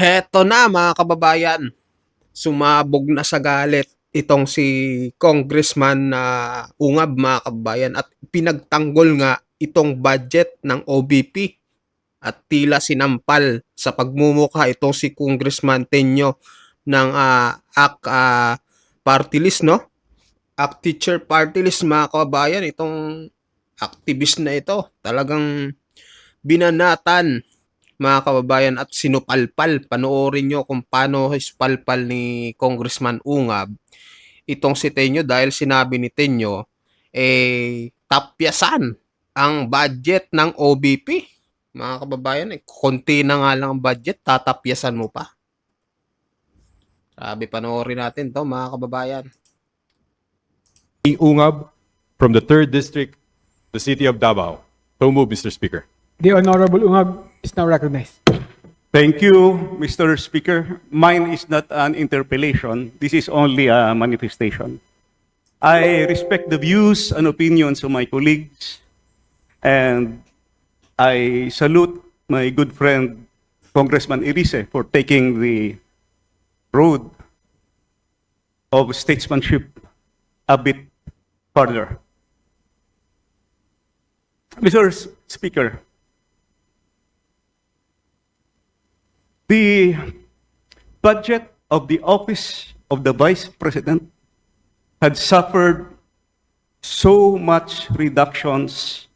Heto na mga kababayan, sumabog na sa galit itong si Congressman na Ungab mga kababayan at pinagtanggol nga itong budget ng OBP at tila sinampal sa pagmumukha itong si Congressman Tenyo ng ACT party list, no? ACT teacher party list mga kababayan, itong activist na ito talagang binanatan mga kababayan at sinupalpal. Panoorin nyo kung paano ispalpal ni Congressman Ungab itong si Tenyo dahil sinabi ni Tenyo tapyasan ang budget ng OBP. Mga kababayan, konti na nga lang ang budget, tatapyasan mo pa. Sabi, panoorin natin to mga kababayan. Ungab from the 3rd District, the City of Davao. So move, Mr. Speaker. The Honorable Ungab is now recognized. Thank you, Mr. Speaker. Mine is not an interpellation. This is only a manifestation. I respect the views and opinions of my colleagues, and I salute my good friend, Congressman Irise, for taking the road of statesmanship a bit further. Mr. Speaker, the budget of the Office of the Vice President had suffered so much reductions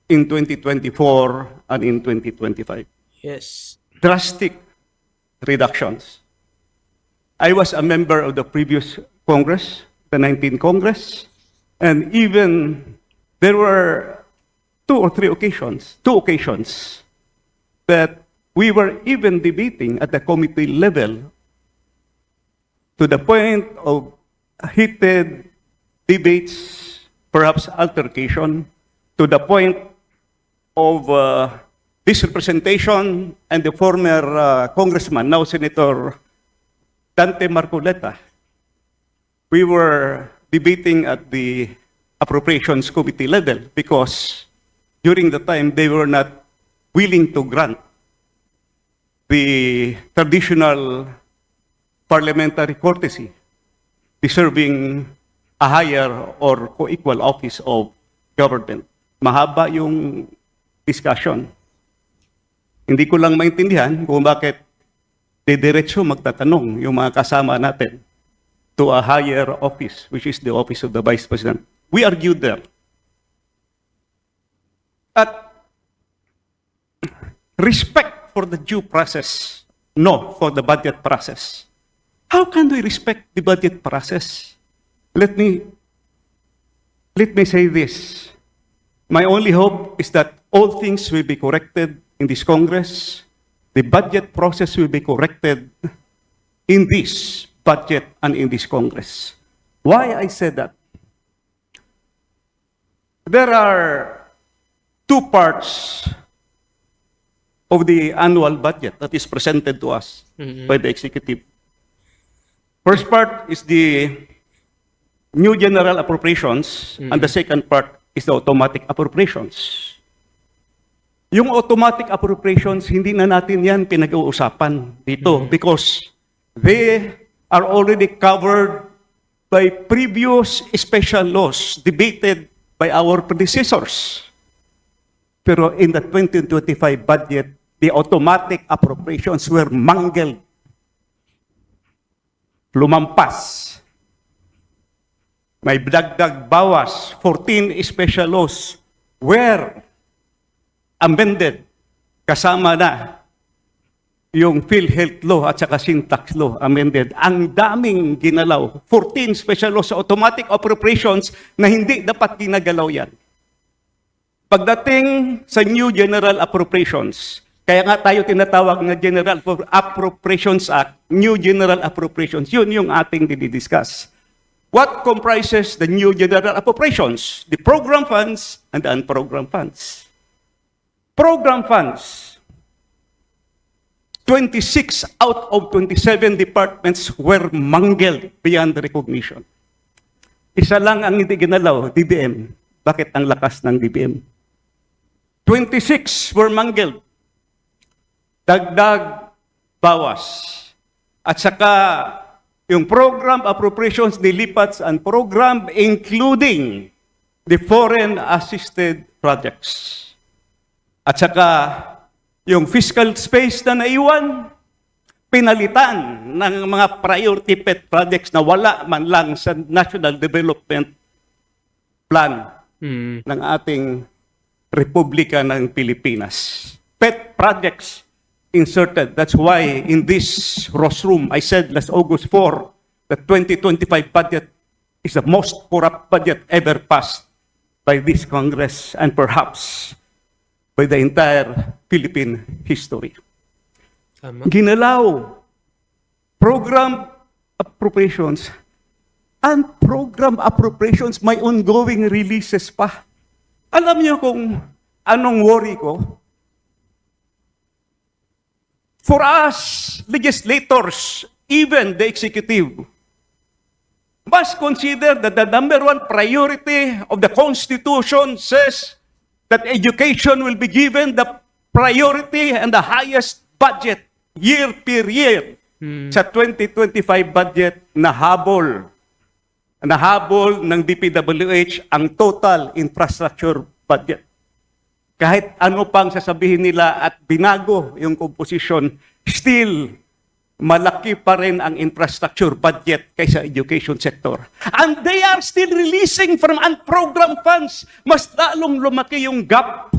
in 2024 and in 2025. Yes. Drastic reductions. I was a member of the previous Congress, the 19th Congress, and even there were two occasions that we were even debating at the committee level to the point of heated debates, perhaps altercation, to the point of this representation and the former congressman, now Senator Dante Marcoleta. We were debating at the Appropriations Committee level because during the time they were not willing to grant the traditional parliamentary courtesy deserving a higher or co-equal office of government. Mahaba yung discussion. Hindi ko lang maintindihan kung bakit didiretso magtatanong yung mga kasama natin to a higher office, which is the office of the Vice President. We argued there. At respect for the due process, no for the budget process. How can we respect the budget process? Let me say this. My only hope is that all things will be corrected in this Congress. The budget process will be corrected in this budget and in this Congress. Why I said that? There are two parts of the annual budget that is presented to us by the executive. First part is the new general appropriations, and the second part is the automatic appropriations. Yung automatic appropriations, hindi na natin yan pinag-uusapan dito because they are already covered by previous special laws debated by our predecessors. Pero in the 2025 budget, the automatic appropriations were mangled. Lumampas. May dagdag bawas, 14 special laws were amended. Kasama na yung PhilHealth law at saka syntax law amended. Ang daming ginalaw. 14 special laws sa automatic appropriations na hindi dapat ginagalaw yan. Pagdating sa new general appropriations, kaya nga tayo tinatawag na General Appropriations Act, New General Appropriations, yun yung ating dinidiscuss. What comprises the new general appropriations? The program funds and the unprogrammed funds. Program funds, 26 out of 27 departments were mangled beyond recognition. Isa lang ang hindi ginalaw, DBM. Bakit ang lakas ng DBM? 26 were mangled. Dagdag bawas. At saka yung program appropriations nilipat ang program including the foreign assisted projects. At saka yung fiscal space na naiwan, pinalitan ng mga priority pet projects na wala man lang sa National Development Plan ng ating Republika ng Pilipinas. Pet projects inserted. That's why in this rostrum, I said last August 4, the 2025 budget is the most corrupt budget ever passed by this Congress and perhaps by the entire Philippine history. Tama. Ginalaw program appropriations. And program appropriations may ongoing releases pa. Alam niyo kung anong worry ko? For us, legislators, even the executive, must consider that the number one priority of the Constitution says that education will be given the priority and the highest budget year per year. Sa 2025 budget na habol ng DPWH ang total infrastructure budget. Kahit ano pang sasabihin nila at binago yung composition, still malaki pa rin ang infrastructure budget kaysa education sector. And they are still releasing from unprogrammed funds. Mas lalong lumaki yung gap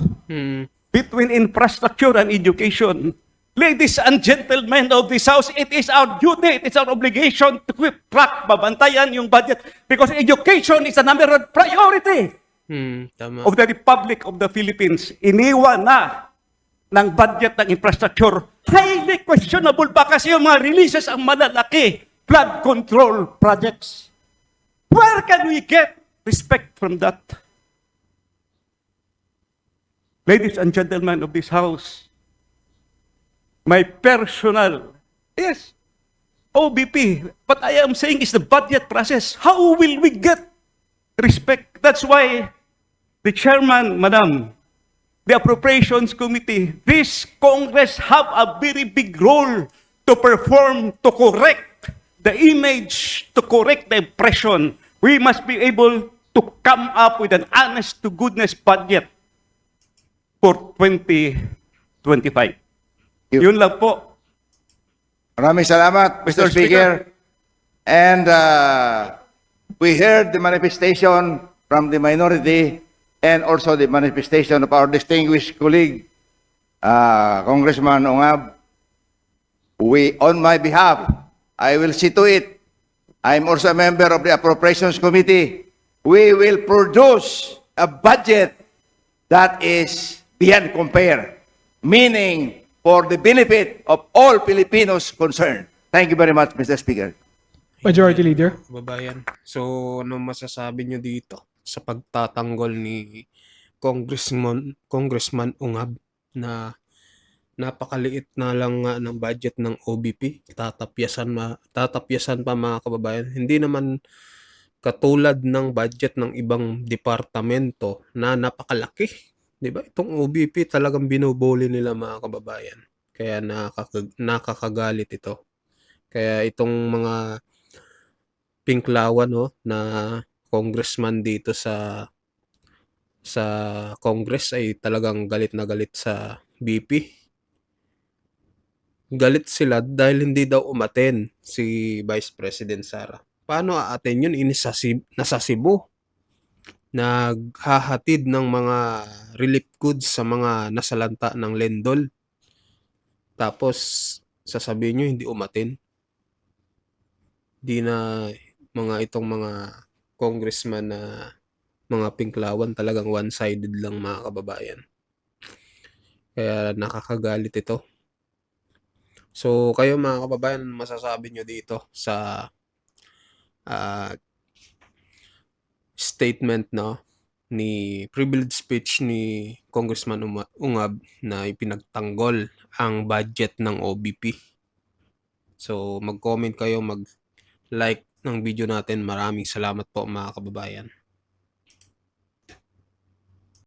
between infrastructure and education. Ladies and gentlemen of this House, it is our duty, it is our obligation to keep track, babantayan yung budget because education is the number one priority Tama. of the Republic of the Philippines. Iniwan na ng budget ng infrastructure. Highly questionable pa kasi yung mga releases ang malalaki. Flood control projects. Where can we get respect from that? Ladies and gentlemen of this House, my personal, yes, OBP, what I am saying is the budget process. How will we get respect? That's why the chairman, Madam, the Appropriations Committee, this Congress have a very big role to perform, to correct the image, to correct the impression. We must be able to come up with an honest-to-goodness budget for 2025. Yun lang po. Maraming salamat, Mr. Mr. Speaker. And we heard the manifestation from the minority and also the manifestation of our distinguished colleague, Congressman Ongab. On my behalf, I will see to it. I'm also a member of the Appropriations Committee. We will produce a budget that is beyond compare, meaning for the benefit of all Filipinos concerned. Thank you very much, Mr. Speaker. Majority Leader. Kababayan. So, ano masasabi nyo dito sa pagtatanggol ni Congressman Ungab na napakaliit na lang nga ng budget ng OBP, tatapyasan pa mga kababayan. Hindi naman katulad ng budget ng ibang departamento na napakalaki. 'Di ba? Itong OBP talagang binubuli nila mga kababayan. Kaya nakakagalit ito. Kaya itong mga pinklawan na congressman dito sa Congress ay talagang galit na galit sa BP. Galit sila dahil hindi daw umaten si Vice President Sara. Paano aaten yun? Nasa Cebu. Naghahatid ng mga relief goods sa mga nasalanta ng lindol. Tapos, sasabihin nyo, hindi umatin. Di na itong mga congressman na mga pinklawan talagang one-sided lang mga kababayan. Kaya nakakagalit ito. So, kayo mga kababayan, masasabi nyo dito sa statement ni privilege speech ni Congressman Ungab na ipinagtanggol ang budget ng OBP. So mag-comment kayo, mag-like ng video natin. Maraming salamat po mga kababayan.